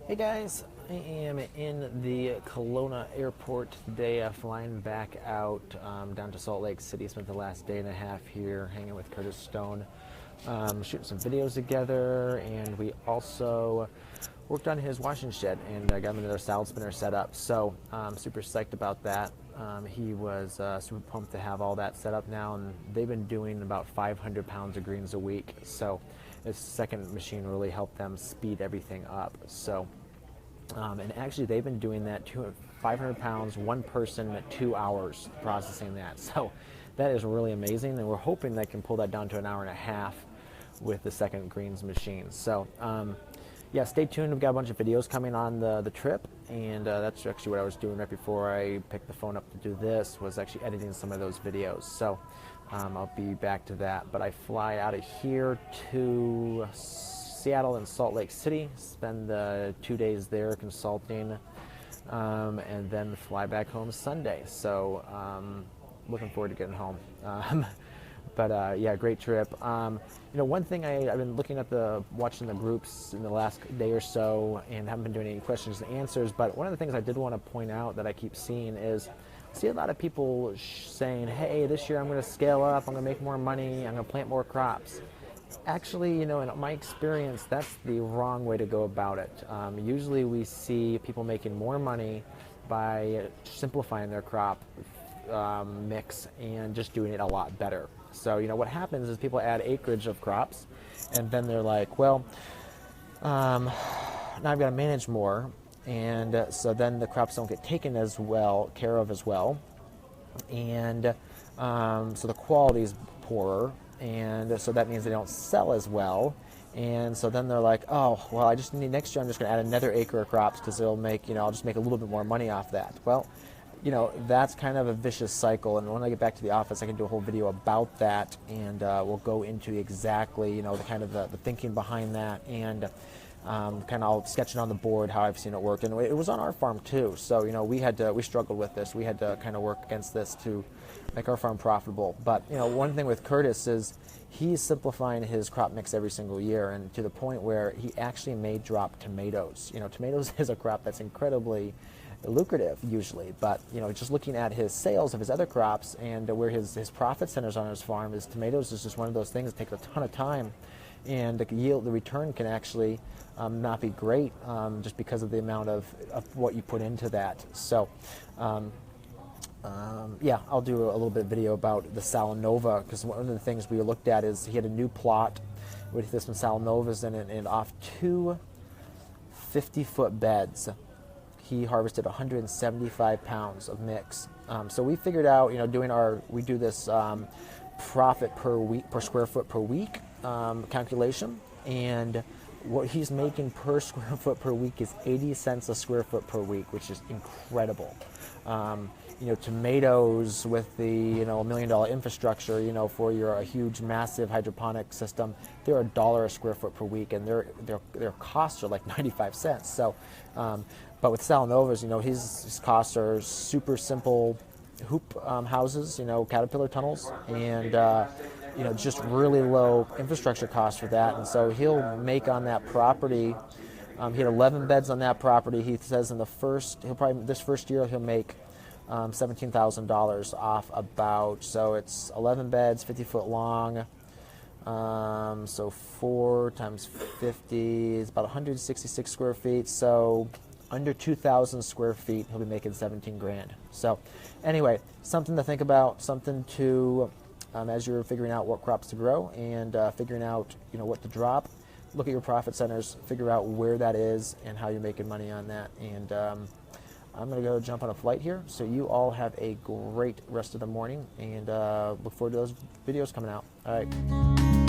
Hey guys, I am in the Kelowna airport today, flying back out down to Salt Lake City. Spent the last day and a half here hanging with Curtis Stone, shooting some videos together, and we also worked on his washing shed and got him another salad spinner set up. So super psyched about that. He was super pumped to have all that set up now, and they've been doing about 500 pounds of greens a week. So this second machine really helped them speed everything up. So and actually, they've been doing that 500 pounds, one person, 2 hours processing that. So that is really amazing, and we're hoping they can pull that down to an hour and a half with the second greens machine. So yeah, stay tuned. We've got a bunch of videos coming on the trip, and that's actually what I was doing right before I picked the phone up to do this, was actually editing some of those videos. So I'll be back to that. But I fly out of here to Seattle and Salt Lake City, spend 2 days there consulting, and then fly back home Sunday. So looking forward to getting home. But yeah, great trip. One thing I've been looking at watching the groups in the last day or so, and haven't been doing any questions and answers. But one of the things I did want to point out that I keep seeing is, I see a lot of people saying, "Hey, this year I'm going to scale up. I'm going to make more money. I'm going to plant more crops." Actually, in my experience, that's the wrong way to go about it. Usually we see people making more money by simplifying their crop mix and just doing it a lot better. So, what happens is people add acreage of crops, and then they're like, well, now I've got to manage more, and so then the crops don't get taken as well care of as well, and so the quality is poorer. And so that means they don't sell as well. And so then they're like, oh, well, next year I'm just going to add another acre of crops because it'll make, I'll just make a little bit more money off that. Well, that's kind of a vicious cycle. And when I get back to the office, I can do a whole video about that. And we'll go into exactly, the kind of the thinking behind that, and kind of I'll sketch it on the board how I've seen it work. And it was on our farm too. So, we struggled with this. We had to kind of work against this to make our farm profitable. But, one thing with Curtis is he's simplifying his crop mix every single year, and to the point where he actually may drop tomatoes. Tomatoes is a crop that's incredibly lucrative usually, but just looking at his sales of his other crops and where his profit centers on his farm, is tomatoes is just one of those things that take a ton of time, and the return can actually not be great, just because of the amount of what you put into that. So yeah, I'll do a little bit of video about the Salanova, because one of the things we looked at is he had a new plot with this one Salanovas in it, and off two 50-foot beds, he harvested 175 pounds of mix. So we figured out, we do this profit per square foot per week calculation, and what he's making per square foot per week is 80 cents a square foot per week, which is incredible. Tomatoes with the $1 million infrastructure, for a huge, massive hydroponic system, they're $1 a square foot per week, and their costs are like 95 cents. So, but with Salanovas, his costs are super simple hoop houses, caterpillar tunnels, and just really low infrastructure costs for that. And so he'll make on that property. He had 11 beds on that property. He says this first year he'll make $17,000 off about, so it's 11 beds, 50 foot long. So 4 times 50 is about 166 square feet. So under 2,000 square feet, he'll be making 17 grand. So anyway, something to think about, something to, as you're figuring out what crops to grow and figuring out, what to drop, look at your profit centers, figure out where that is and how you're making money on that. And I'm going to go jump on a flight here. So you all have a great rest of the morning, and look forward to those videos coming out. All right.